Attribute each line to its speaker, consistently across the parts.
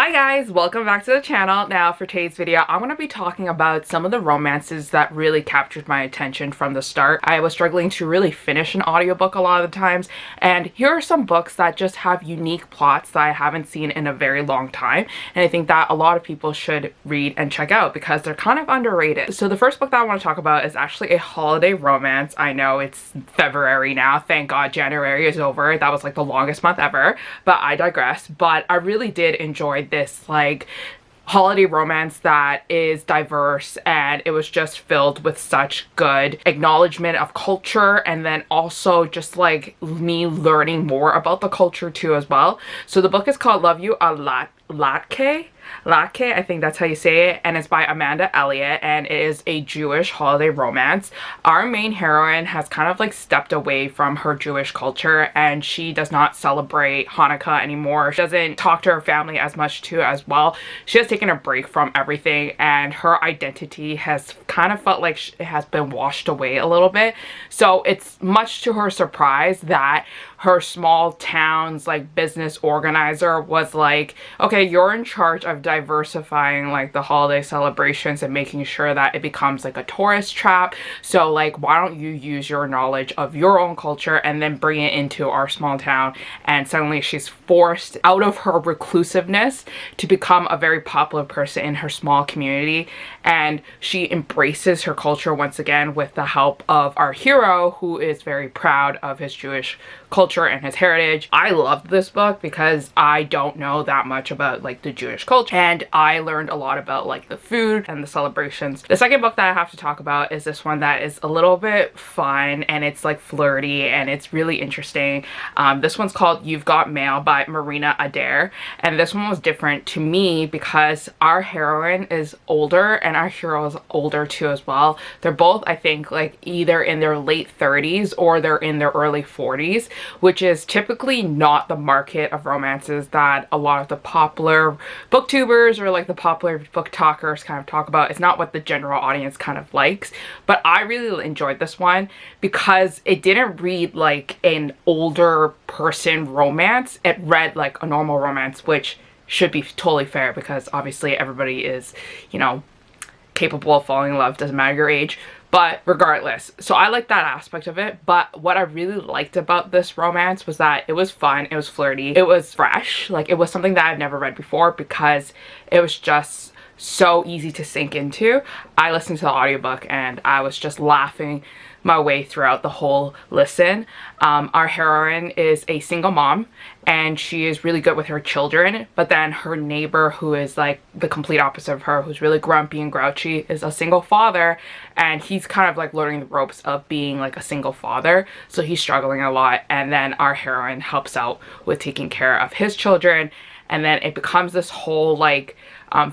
Speaker 1: Hi guys, welcome back to the channel. Now for today's video, I'm going to be talking about some of the romances that really captured my attention from the start. I was struggling to really finish an audiobook a lot of the times, and here are some books that just have unique plots that I haven't seen in a very long time, and I think that a lot of people should read and check out because they're kind of underrated. So the first book that I want to talk about is actually a holiday romance. I know it's February now, thank God January is over. That was like the longest month ever, but I digress. But I really did enjoy this like holiday romance that is diverse, and it was just filled with such good acknowledgement of culture, and then also just like me learning more about the culture too as well. So the book is called Love You a Latke, I think that's how you say it, and it's by Amanda Elliott, and it is a Jewish holiday romance. Our main heroine has kind of like stepped away from her Jewish culture, and she does not celebrate Hanukkah anymore. She doesn't talk to her family as much too as well. She has taken a break from everything, and her identity has kind of felt like it has been washed away a little bit. So it's much to her surprise that her small town's like business organizer was like, okay, you're in charge of diversifying like the holiday celebrations and making sure that it becomes like a tourist trap. So like, why don't you use your knowledge of your own culture and then bring it into our small town? And suddenly she's forced out of her reclusiveness to become a very popular person in her small community. And she embraces her culture once again with the help of our hero, who is very proud of his Jewish culture and his heritage. I loved this book because I don't know that much about like the Jewish culture, and I learned a lot about like the food and the celebrations. The second book that I have to talk about is this one that is a little bit fun, and it's like flirty, and it's really interesting. This one's called You've Got Mail by Marina Adair, and this one was different to me because our heroine is older and our hero is older too as well. They're both, I think, like either in their late 30s or they're in their early 40s, which is typically not the market of romances that a lot of the popular booktubers or like the popular book talkers kind of talk about. It's not what the general audience kind of likes, but I really enjoyed this one because it didn't read like an older person romance. It read like a normal romance, which should be totally fair because obviously everybody is, you know, capable of falling in love, doesn't matter your age. But regardless, so I like that aspect of it. But what I really liked about this romance was that it was fun, it was flirty, it was fresh. Like, it was something that I've never read before because it was just so easy to sink into. I listened to the audiobook and I was just laughing my way throughout the whole listen. Our heroine is a single mom, and she is really good with her children, but then her neighbor, who is like the complete opposite of her, who's really grumpy and grouchy, is a single father, and he's kind of like learning the ropes of being like a single father, so he's struggling a lot. And then our heroine helps out with taking care of his children, and then it becomes this whole like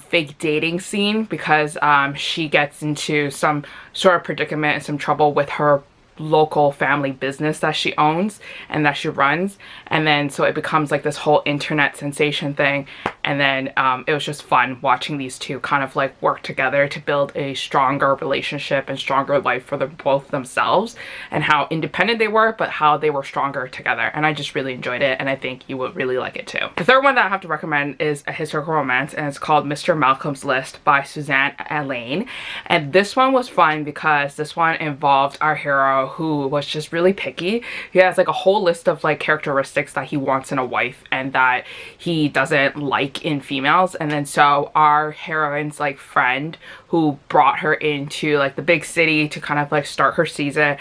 Speaker 1: fake dating scene because she gets into some sort of predicament and some trouble with her local family business that she owns and that she runs, and then so it becomes like this whole internet sensation thing. And then it was just fun watching these two kind of like work together to build a stronger relationship and stronger life for them both themselves, and how independent they were but how they were stronger together. And I just really enjoyed it, and I think you would really like it too. The third one that I have to recommend is a historical romance, and it's called Mr. Malcolm's List by Suzanne Allain. And this one was fun because this one involved our hero, who was just really picky. He has like a whole list of like characteristics that he wants in a wife and that he doesn't like in females. And then so our heroine's like friend, who brought her into like the big city to kind of like start her season,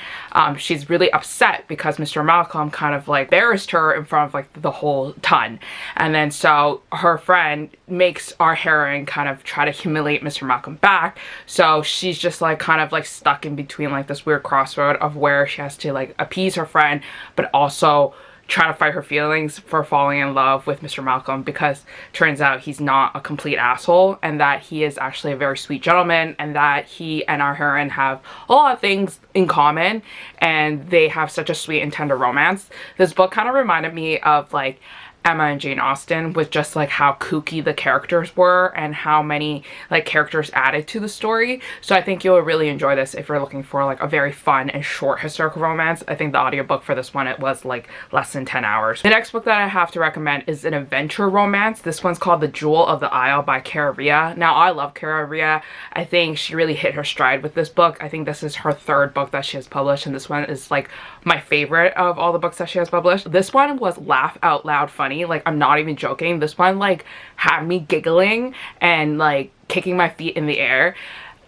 Speaker 1: she's really upset because Mr. Malcolm kind of like embarrassed her in front of like the whole ton. And then so her friend makes our heroine kind of try to humiliate Mr. Malcolm back. So she's just like kind of like stuck in between like this weird crossroad of where she has to like appease her friend but also try to fight her feelings for falling in love with Mr. Malcolm, because turns out he's not a complete asshole, and that he is actually a very sweet gentleman, and that he and our heroine have a lot of things in common, and they have such a sweet and tender romance. This book kind of reminded me of like Emma and Jane Austen, with just like how kooky the characters were and how many like characters added to the story. So I think you'll really enjoy this if you're looking for like a very fun and short historical romance. I think the audiobook for this one, it was like less than 10 hours. The next book that I have to recommend is an adventure romance. This one's called The Jewel of the Isle by Cara Ria. Now, I love Cara Ria. I think she really hit her stride with this book. I think this is her third book that she has published, and this one is like my favorite of all the books that she has published. This one was laugh out loud funny. Like, I'm not even joking. This one like had me giggling and like kicking my feet in the air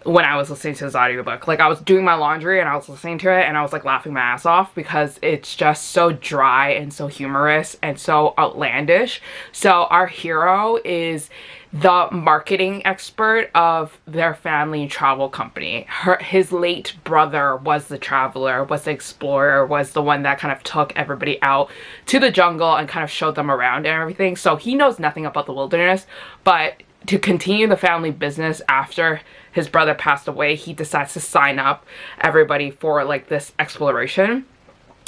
Speaker 1: when I was listening to this audiobook. Like, I was doing my laundry and I was listening to it and I was like laughing my ass off because it's just so dry and so humorous and so outlandish. So our hero is the marketing expert of their family travel company. His late brother was the traveler, was the explorer, was the one that kind of took everybody out to the jungle and kind of showed them around and everything. So he knows nothing about the wilderness, but to continue the family business after his brother passed away, he decides to sign up everybody for like this exploration.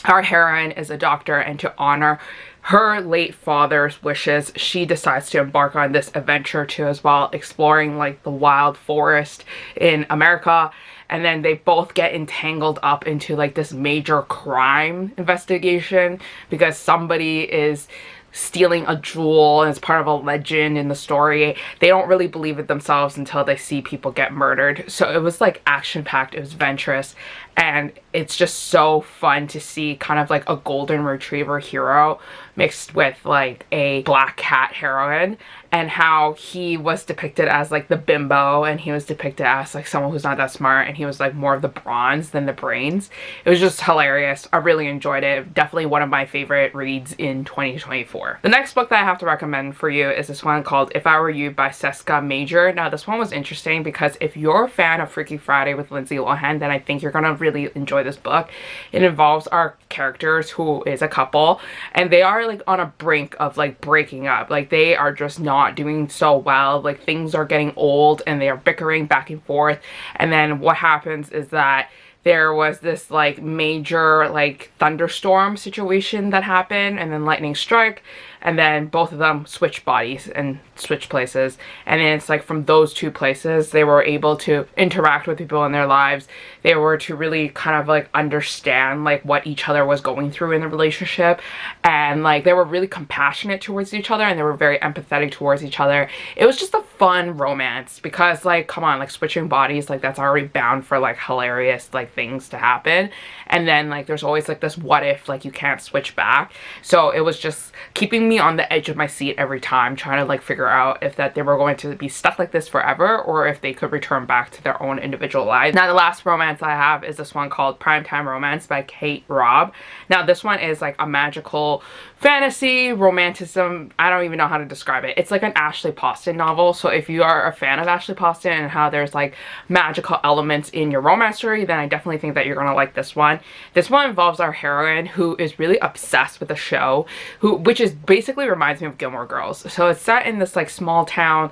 Speaker 1: Our heroine is a doctor, and to honor her late father's wishes, she decides to embark on this adventure too as well, exploring like the wild forest in America. And then they both get entangled up into like this major crime investigation because somebody is stealing a jewel and it's part of a legend in the story. They don't really believe it themselves until they see people get murdered. So it was like action-packed, it was adventurous, and it's just so fun to see kind of like a golden retriever hero mixed with like a black cat heroine, and how he was depicted as like the bimbo and he was depicted as like someone who's not that smart, and he was like more of the bronze than the brains. It was just hilarious. I really enjoyed it. Definitely one of my favorite reads in 2024. The next book that I have to recommend for you is this one called If I Were You by Seska Major. Now, this one was interesting because if you're a fan of Freaky Friday with Lindsay Lohan, then I think you're gonna really enjoy this book. It involves our characters, who is a couple, and they are like on a brink of like breaking up. Like, they are just not doing so well. Like, things are getting old and they are bickering back and forth. And then what happens is that there was this like major like thunderstorm situation that happened, and then lightning strike, and then both of them switch bodies and switch places. And then it's like from those two places they were able to interact with people in their lives. They were to really kind of like understand like what each other was going through in the relationship, and like they were really compassionate towards each other and they were very empathetic towards each other. It was just a fun romance because, like, come on, like switching bodies, like that's already bound for like hilarious like things to happen. And then like there's always like this what if like you can't switch back. So it was just keeping me on the edge of my seat every time, trying to like figure out if that they were going to be stuck like this forever or if they could return back to their own individual lives. Now, the last romance I have is this one called Primetime Romance by Kate Robb. Now, this one is like a magical fantasy romanticism. I don't even know how to describe it. It's like an Ashley Poston novel. So if you are a fan of Ashley Poston and how there's like magical elements in your romance story, then I definitely think that you're gonna like this one. This one involves our heroine who is really obsessed with the show, which is basically reminds me of Gilmore Girls. So it's set in this like small town,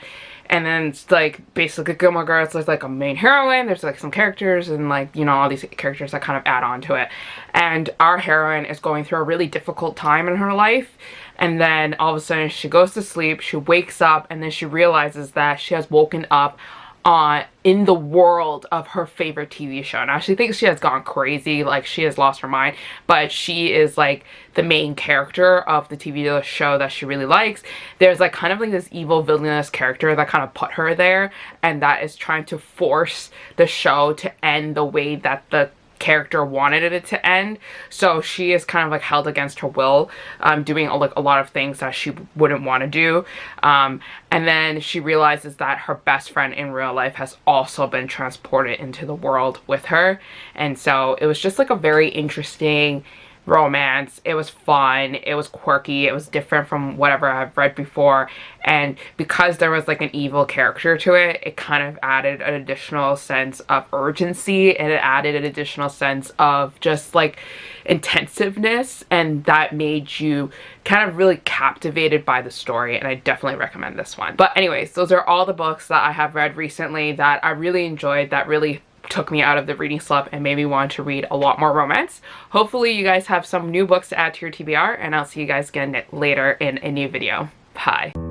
Speaker 1: and then it's like basically Gilmore Girls. There's like a main heroine, there's like some characters, and like, you know, all these characters that kind of add on to it. And our heroine is going through a really difficult time in her life, and then all of a sudden she goes to sleep, she wakes up, and then she realizes that she has woken up in the world of her favorite TV show. Now, she thinks she has gone crazy, like she has lost her mind, but she is like the main character of the TV show that she really likes. There's like kind of like this evil villainous character that kind of put her there, and that is trying to force the show to end the way that the character wanted it to end. So she is kind of like held against her will, doing like a lot of things that she wouldn't want to do. And then she realizes that her best friend in real life has also been transported into the world with her. And so it was just like a very interesting romance. It was fun, it was quirky, it was different from whatever I've read before, and because there was like an evil character to it, it kind of added an additional sense of urgency, and it added an additional sense of just like intensiveness, and that made you kind of really captivated by the story. And I definitely recommend this one. But anyways, those are all the books that I have read recently that I really enjoyed, that really took me out of the reading slump and made me want to read a lot more romance. Hopefully you guys have some new books to add to your TBR, and I'll see you guys again later in a new video. Bye.